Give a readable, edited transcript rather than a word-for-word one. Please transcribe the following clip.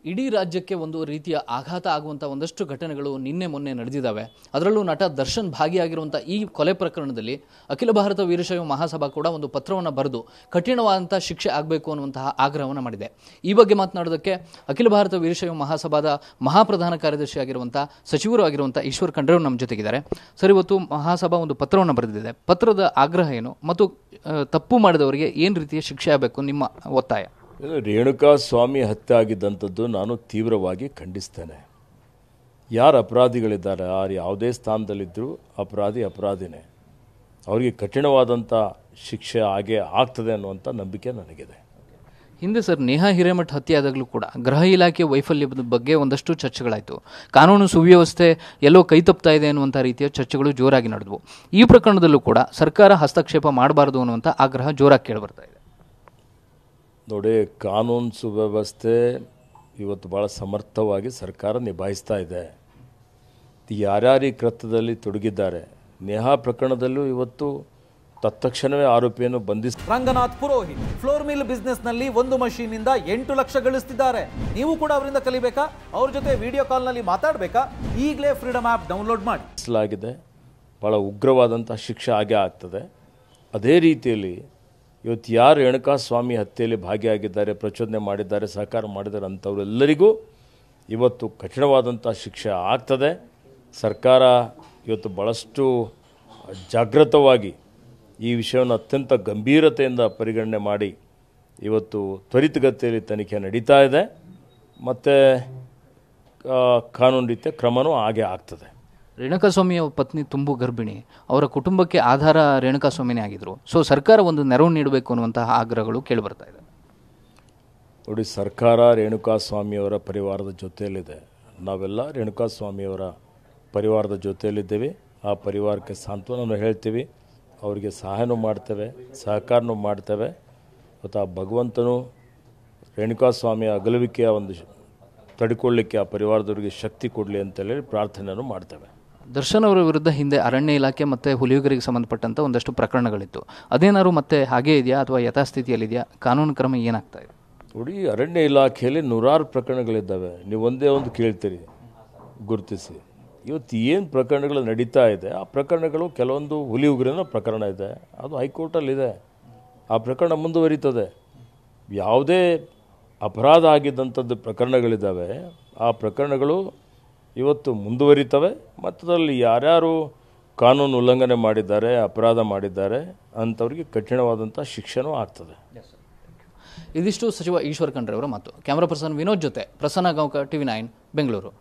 ಇಡೀ ರಾಜ್ಯಕ್ಕೆ ಒಂದು ರೀತಿಯ ಆಘಾತ ಆಗುವಂಥ ಒಂದಷ್ಟು ಘಟನೆಗಳು ನಿನ್ನೆ ಮೊನ್ನೆ ನಡೆದಿದ್ದಾವೆ. ಅದರಲ್ಲೂ ನಟ ದರ್ಶನ್ ಭಾಗಿಯಾಗಿರುವಂಥ ಈ ಕೊಲೆ ಪ್ರಕರಣದಲ್ಲಿ ಅಖಿಲ ಭಾರತ ವೀರಶೈವ ಮಹಾಸಭಾ ಕೂಡ ಒಂದು ಪತ್ರವನ್ನು ಬರೆದು ಕಠಿಣವಾದಂಥ ಶಿಕ್ಷೆ ಆಗಬೇಕು ಅನ್ನುವಂತಹ ಆಗ್ರಹವನ್ನು ಮಾಡಿದೆ. ಈ ಬಗ್ಗೆ ಮಾತನಾಡೋದಕ್ಕೆ ಅಖಿಲ ಭಾರತ ವೀರಶೈವ ಮಹಾಸಭಾದ ಮಹಾಪ್ರಧಾನ ಕಾರ್ಯದರ್ಶಿ ಆಗಿರುವಂಥ ಸಚಿವರು ಆಗಿರುವಂಥ ಈಶ್ವರ್ ಖಂಡ್ರೆ ನಮ್ಮ ಜೊತೆಗಿದ್ದಾರೆ. ಸರ್, ಇವತ್ತು ಮಹಾಸಭಾ ಒಂದು ಪತ್ರವನ್ನು ಬರೆದಿದೆ. ಪತ್ರದ ಆಗ್ರಹ ಏನು ಮತ್ತು ತಪ್ಪು ಮಾಡಿದವರಿಗೆ ಏನು ರೀತಿಯ ಶಿಕ್ಷೆ ಆಗಬೇಕು ನಿಮ್ಮ ಒತ್ತಾಯ? ರೇಣುಕಾ ಸ್ವಾಮಿ ಹತ್ಯೆ ಆಗಿದ್ದಂಥದ್ದು ನಾನು ತೀವ್ರವಾಗಿ ಖಂಡಿಸ್ತೇನೆ. ಯಾರು ಅಪರಾಧಿಗಳಿದ್ದಾರೆ, ಯಾರು ಯಾವುದೇ ಸ್ಥಾನದಲ್ಲಿದ್ದರೂ ಅಪರಾಧಿನೇ. ಅವರಿಗೆ ಕಠಿಣವಾದಂಥ ಶಿಕ್ಷೆ ಆಗೇ ಆಗ್ತದೆ ಅನ್ನುವಂಥ ನಂಬಿಕೆ ನನಗಿದೆ. ಹಿಂದೆ ಸರ್ ನೇಹಾ ಹಿರೇಮಠ್ ಹತ್ಯೆ ಆದಾಗಲೂ ಕೂಡ ಗೃಹ ಇಲಾಖೆ ವೈಫಲ್ಯದ ಬಗ್ಗೆ ಒಂದಷ್ಟು ಚರ್ಚೆಗಳಾಯಿತು. ಕಾನೂನು ಸುವ್ಯವಸ್ಥೆ ಎಲ್ಲೋ ಕೈ ತಪ್ತಾ ಇದೆ ಅನ್ನುವಂಥ ರೀತಿಯ ಚರ್ಚೆಗಳು ಜೋರಾಗಿ ನಡೆದವು. ಈ ಪ್ರಕರಣದಲ್ಲೂ ಕೂಡ ಸರ್ಕಾರ ಹಸ್ತಕ್ಷೇಪ ಮಾಡಬಾರದು ಅನ್ನುವಂಥ ಆಗ್ರಹ ಜೋರಾಗಿ ಕೇಳಿಬರ್ತಾ ಇದೆ. ನೋಡಿ, ಕಾನೂನು ಸುವ್ಯವಸ್ಥೆ ಇವತ್ತು ಭಾಳ ಸಮರ್ಥವಾಗಿ ಸರ್ಕಾರ ನಿಭಾಯಿಸ್ತಾ ಇದೆ. ಯಾರ್ಯಾರು ಈ ಕೃತ್ಯದಲ್ಲಿ ತೊಡಗಿದ್ದಾರೆ, ನೇಹಾ ಪ್ರಕರಣದಲ್ಲೂ ಇವತ್ತು ತತ್ಕ್ಷಣವೇ ಆರೋಪಿಯನ್ನು Ranganath Purohit floor mill business ನಲ್ಲಿ ಒಂದು ಮಷೀನ್ ಇಂದ 8 ಲಕ್ಷ ಗಳಿಸ್ತಿದ್ದಾರೆ. ನೀವು ಕೂಡ ಅವರಿಂದ ಕಲಿಬೇಕಾ? ಅವ್ರ ಜೊತೆ ವಿಡಿಯೋ ಕಾಲ್ ನಲ್ಲಿ ಮಾತಾಡಬೇಕಾ? ಈಗಲೇ ಫ್ರೀಡಮ್ ಆಪ್ ಡೌನ್ಲೋಡ್ ಮಾಡಿ. ಬಹಳ ಉಗ್ರವಾದಂಥ ಶಿಕ್ಷೆ ಆಗೇ ಆಗ್ತದೆ. ಅದೇ ರೀತಿಯಲ್ಲಿ ಇವತ್ತು ಯಾರು ರೇಣುಕಾ ಸ್ವಾಮಿ ಹತ್ಯೆಯಲ್ಲಿ ಭಾಗಿಯಾಗಿದ್ದಾರೆ, ಪ್ರಚೋದನೆ ಮಾಡಿದ್ದಾರೆ, ಸಹಕಾರ ಮಾಡಿದ್ದಾರೆ ಅಂಥವರೆಲ್ಲರಿಗೂ ಇವತ್ತು ಕಠಿಣವಾದಂಥ ಶಿಕ್ಷೆ ಆಗ್ತದೆ. ಸರ್ಕಾರ ಇವತ್ತು ಭಾಳಷ್ಟು ಜಾಗೃತವಾಗಿ ಈ ವಿಷಯವನ್ನು ಅತ್ಯಂತ ಗಂಭೀರತೆಯಿಂದ ಪರಿಗಣನೆ ಮಾಡಿ ಇವತ್ತು ತ್ವರಿತಗತಿಯಲ್ಲಿ ತನಿಖೆ ನಡೀತಾ ಇದೆ. ಮತ್ತು ಕಾನೂನು ರೀತಿಯ ಕ್ರಮವೂ ಆಗೇ ಆಗ್ತದೆ. ರೇಣುಕಾಸ್ವಾಮಿಯ ಪತ್ನಿ ತುಂಬು ಗರ್ಭಿಣಿ, ಅವರ ಕುಟುಂಬಕ್ಕೆ ಆಧಾರ ರೇಣುಕಾಸ್ವಾಮಿನೇ ಆಗಿದ್ದರು. ಸೊ ಸರ್ಕಾರ ಒಂದು ನೆರವು ನೀಡಬೇಕು ಅನ್ನುವಂತಹ ಆಗ್ರಹಗಳು ಕೇಳಿಬರ್ತಾ ಇದೆ. ನೋಡಿ, ಸರ್ಕಾರ ರೇಣುಕಾಸ್ವಾಮಿಯವರ ಪರಿವಾರದ ಜೊತೆಯಲ್ಲಿದೆ. ನಾವೆಲ್ಲ ರೇಣುಕಾಸ್ವಾಮಿಯವರ ಪರಿವಾರದ ಜೊತೆಯಲ್ಲಿದ್ದೇವೆ. ಆ ಪರಿವಾರಕ್ಕೆ ಸಾಂತ್ವನ ಹೇಳ್ತೀವಿ, ಅವರಿಗೆ ಸಹಾಯನೂ ಮಾಡ್ತೇವೆ, ಸಹಕಾರನೂ ಮಾಡ್ತೇವೆ. ಮತ್ತು ಆ ಭಗವಂತನು ರೇಣುಕಾಸ್ವಾಮಿಯ ಅಗಲುವಿಕೆಯ ಒಂದು ತಡೆಕೊಳ್ಳಿಕ್ಕೆ ಆ ಪರಿವಾರದವರಿಗೆ ಶಕ್ತಿ ಕೊಡಲಿ ಅಂತೇಳಿ ಪ್ರಾರ್ಥನೆಯನ್ನು ಮಾಡ್ತೇವೆ. ದರ್ಶನ್ ಅವರ ವಿರುದ್ಧ ಹಿಂದೆ ಅರಣ್ಯ ಇಲಾಖೆ ಮತ್ತು ಹುಲಿಯುಗರಿಗೆ ಸಂಬಂಧಪಟ್ಟಂಥ ಒಂದಷ್ಟು ಪ್ರಕರಣಗಳಿತ್ತು. ಅದೇನಾದ್ರು ಮತ್ತೆ ಹಾಗೇ ಇದೆಯಾ ಅಥವಾ ಯಥಾಸ್ಥಿತಿಯಲ್ಲಿದೆಯಾ? ಕಾನೂನು ಕ್ರಮ ಏನಾಗ್ತಾ ಇದೆ? ನೋಡಿ, ಅರಣ್ಯ ಇಲಾಖೆಯಲ್ಲಿ ನೂರಾರು ಪ್ರಕರಣಗಳಿದ್ದಾವೆ. ನೀವು ಒಂದೇ ಒಂದು ಕೇಳ್ತೀರಿ ಗುರುತಿಸಿ. ಇವತ್ತು ಏನು ಪ್ರಕರಣಗಳು ನಡೀತಾ ಇದೆ, ಆ ಪ್ರಕರಣಗಳು ಕೆಲವೊಂದು ಹುಲಿಯುಗರಿನ ಪ್ರಕರಣ ಇದೆ, ಅದು ಹೈಕೋರ್ಟಲ್ಲಿದೆ. ಆ ಪ್ರಕರಣ ಮುಂದುವರಿತದೆ. ಯಾವುದೇ ಅಪರಾಧ ಆಗಿದ್ದಂಥದ್ದು ಪ್ರಕರಣಗಳಿದ್ದಾವೆ, ಆ ಪ್ರಕರಣಗಳು ಇವತ್ತು ಮುಂದುವರಿತವೆ. ಮತ್ತು ಅದರಲ್ಲಿ ಯಾರ್ಯಾರು ಕಾನೂನು ಉಲ್ಲಂಘನೆ ಮಾಡಿದ್ದಾರೆ, ಅಪರಾಧ ಮಾಡಿದ್ದಾರೆ ಅಂಥವ್ರಿಗೆ ಕಠಿಣವಾದಂಥ ಶಿಕ್ಷೆನೂ ಆಗ್ತದೆ. ಇದಿಷ್ಟು ಸಚಿವ ಈಶ್ವರ್ ಖಂಡ್ರೆ ಅವರ ಮಾತು. ಕ್ಯಾಮರಾ ಪರ್ಸನ್ ವಿನೋದ್ ಜೊತೆ ಪ್ರಸನ್ನ ಗಾಂವ್ಕರ್, TV9 ಬೆಂಗಳೂರು.